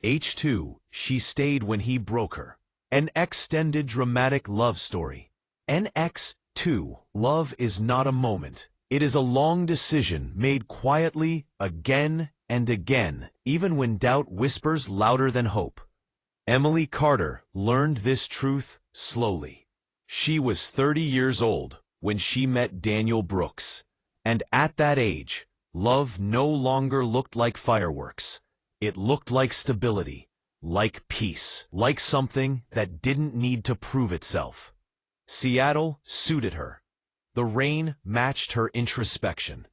H2, She Stayed When He Broke Her. An extended dramatic love story. NX2, Love is not a moment. It is a long decision made quietly, again and again, even when doubt whispers louder than hope. Emily Carter learned this truth slowly. She was 30 years old when she met Daniel Brooks, and at that age, love no longer looked like fireworks. It looked like stability, like peace, like something that didn't need to prove itself. Seattle suited her. The rain matched her introspection.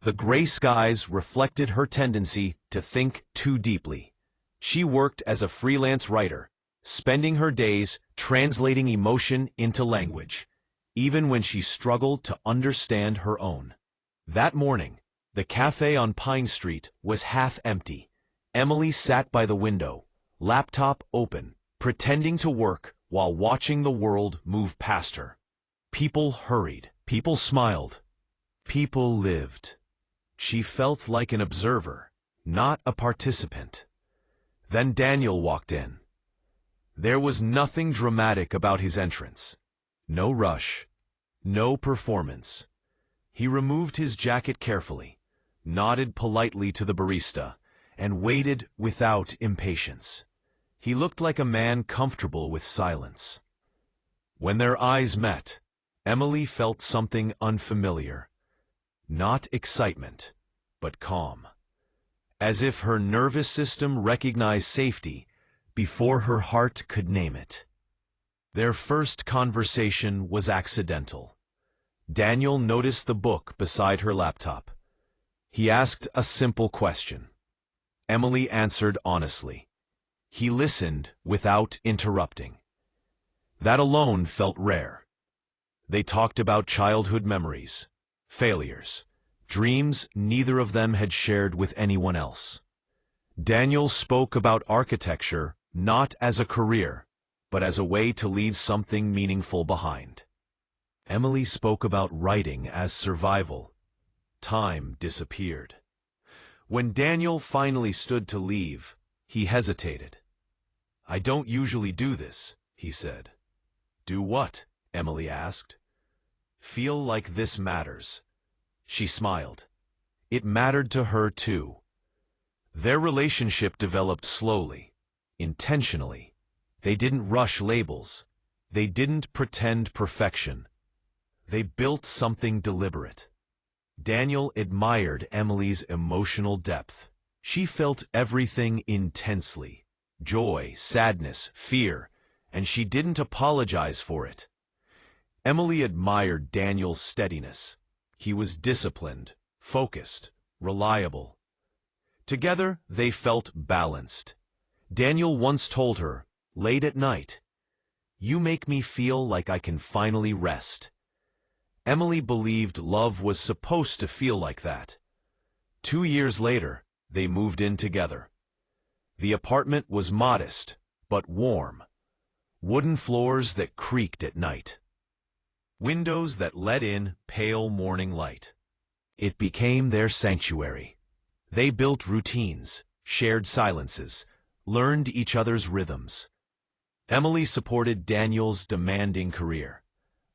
The gray skies reflected her tendency to think too deeply. She worked as a freelance writer, spending her days translating emotion into language, even when she struggled to understand her own. That morning, the cafe on Pine Street was half empty. Emily sat by the window, laptop open, pretending to work while watching the world move past her. People hurried, people smiled, people lived. She felt like an observer, not a participant. Then Daniel walked in. There was nothing dramatic about his entrance. No rush, no performance. He removed his jacket carefully, nodded politely to the barista, and waited without impatience. He looked like a man comfortable with silence. When their eyes met, Emily felt something unfamiliar. Not excitement, but calm. As if her nervous system recognized safety before her heart could name it. Their first conversation was accidental. Daniel noticed the book beside her laptop. He asked a simple question. Emily answered honestly. He listened without interrupting. That alone felt rare. They talked about childhood memories, failures, dreams neither of them had shared with anyone else. Daniel spoke about architecture not as a career, but as a way to leave something meaningful behind. Emily spoke about writing as survival. Time disappeared. When Daniel finally stood to leave, he hesitated. "I don't usually do this," he said. "Do what?" Emily asked. "Feel like this matters." She smiled. It mattered to her too. Their relationship developed slowly, intentionally. They didn't rush labels. They didn't pretend perfection. They built something deliberate. Daniel admired Emily's emotional depth. She felt everything intensely. Joy, sadness, fear, and she didn't apologize for it. Emily admired Daniel's steadiness. He was disciplined, focused, reliable. Together, they felt balanced. Daniel once told her, late at night, "You make me feel like I can finally rest." Emily believed love was supposed to feel like that. 2 years later, they moved in together. The apartment was modest, but warm. Wooden floors that creaked at night. Windows that let in pale morning light. It became their sanctuary. They built routines, shared silences, learned each other's rhythms. Emily supported Daniel's demanding career.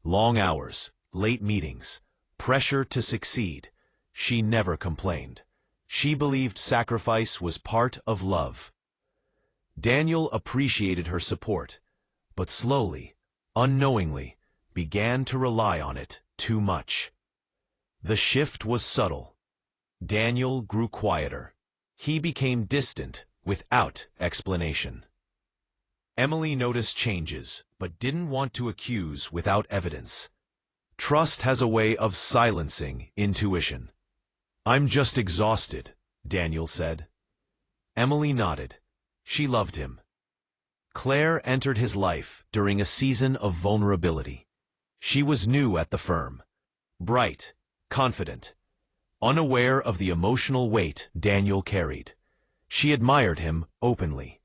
Long hours, late meetings, pressure to succeed. She never complained. She believed sacrifice was part of love. Daniel appreciated her support, but slowly, unknowingly, began to rely on it too much. The shift was subtle. Daniel grew quieter. He became distant without explanation. Emily noticed changes, but didn't want to accuse without evidence. Trust has a way of silencing intuition. "I'm just exhausted," Daniel said. Emily nodded. She loved him. Claire entered his life during a season of vulnerability. She was new at the firm, bright, confident, unaware of the emotional weight Daniel carried. She admired him openly,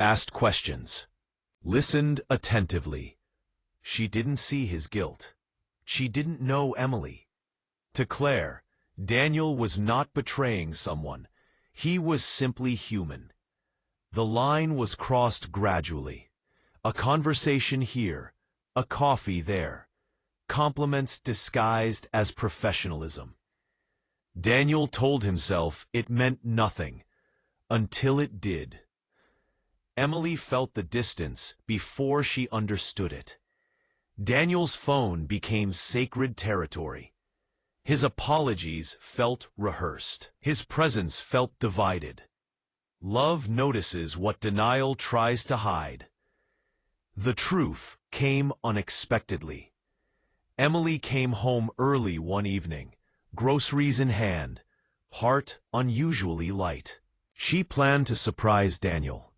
asked questions, listened attentively. She didn't see his guilt. She didn't know Emily. To Claire, Daniel was not betraying someone. He was simply human. The line was crossed gradually. A conversation here, a coffee there. Compliments disguised as professionalism. Daniel told himself it meant nothing, until it did. Emily felt the distance before she understood it. Daniel's phone became sacred territory. His apologies felt rehearsed. His presence felt divided. Love notices what denial tries to hide. The truth came unexpectedly. Emily came home early one evening, groceries in hand, heart unusually light. She planned to surprise Daniel.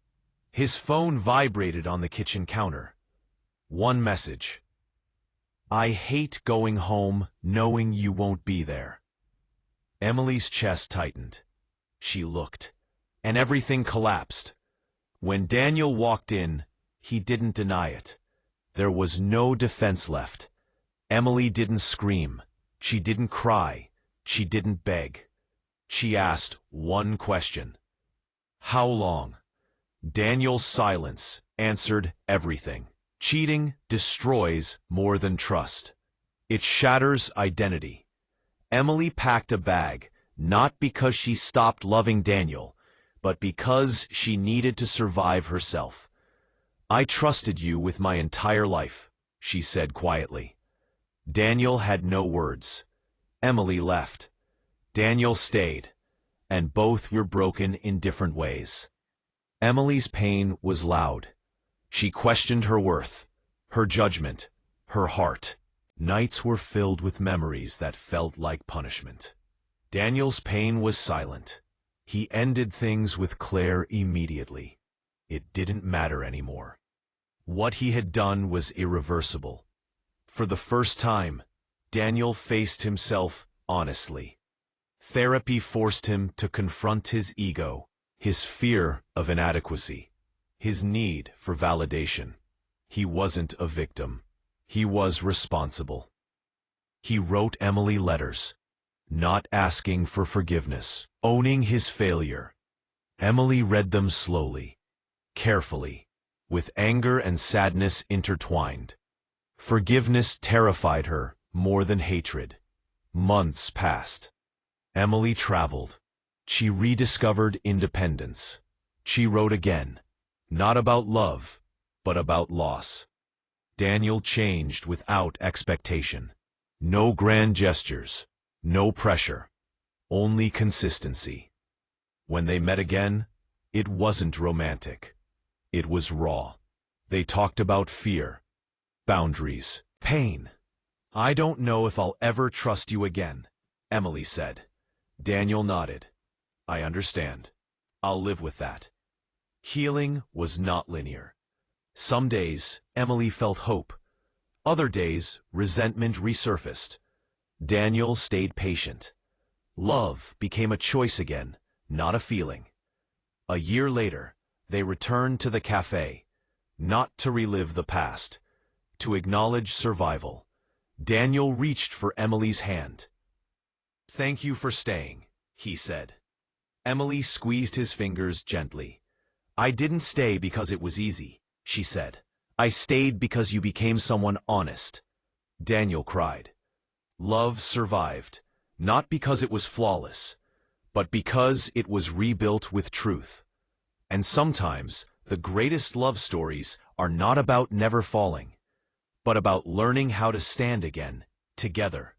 His phone vibrated on the kitchen counter. One message. "I hate going home knowing you won't be there." Emily's chest tightened. She looked, and everything collapsed. When Daniel walked in, he didn't deny it. There was no defense left. Emily didn't scream. She didn't cry. She didn't beg. She asked one question. "How long?" Daniel's silence answered everything. Cheating destroys more than trust. It shatters identity. Emily packed a bag, not because she stopped loving Daniel, but because she needed to survive herself. "I trusted you with my entire life," she said quietly. Daniel had no words. Emily left. Daniel stayed, and both were broken in different ways. Emily's pain was loud. She questioned her worth, her judgment, her heart. Nights were filled with memories that felt like punishment. Daniel's pain was silent. He ended things with Claire immediately. It didn't matter anymore. What he had done was irreversible. For the first time, Daniel faced himself honestly. Therapy forced him to confront his ego, his fear of inadequacy, his need for validation. He wasn't a victim. He was responsible. He wrote Emily letters, not asking for forgiveness, owning his failure. Emily read them slowly, carefully, with anger and sadness intertwined. Forgiveness terrified her more than hatred. Months passed. Emily traveled. She rediscovered independence. She wrote again, not about love, but about loss. Daniel changed without expectation. No grand gestures, no pressure, only consistency. When they met again, it wasn't romantic. It was raw. They talked about fear, boundaries, pain. "I don't know if I'll ever trust you again," Emily said. Daniel nodded. "I understand. I'll live with that." Healing was not linear. Some days, Emily felt hope. Other days, resentment resurfaced. Daniel stayed patient. Love became a choice again, not a feeling. A year later, they returned to the cafe, not to relive the past, to acknowledge survival. Daniel reached for Emily's hand. "Thank you for staying," he said. Emily squeezed his fingers gently. "I didn't stay because it was easy," she said. "I stayed because you became someone honest." Daniel cried. Love survived, not because it was flawless, but because it was rebuilt with truth. And sometimes the greatest love stories are not about never falling, but about learning how to stand again, together.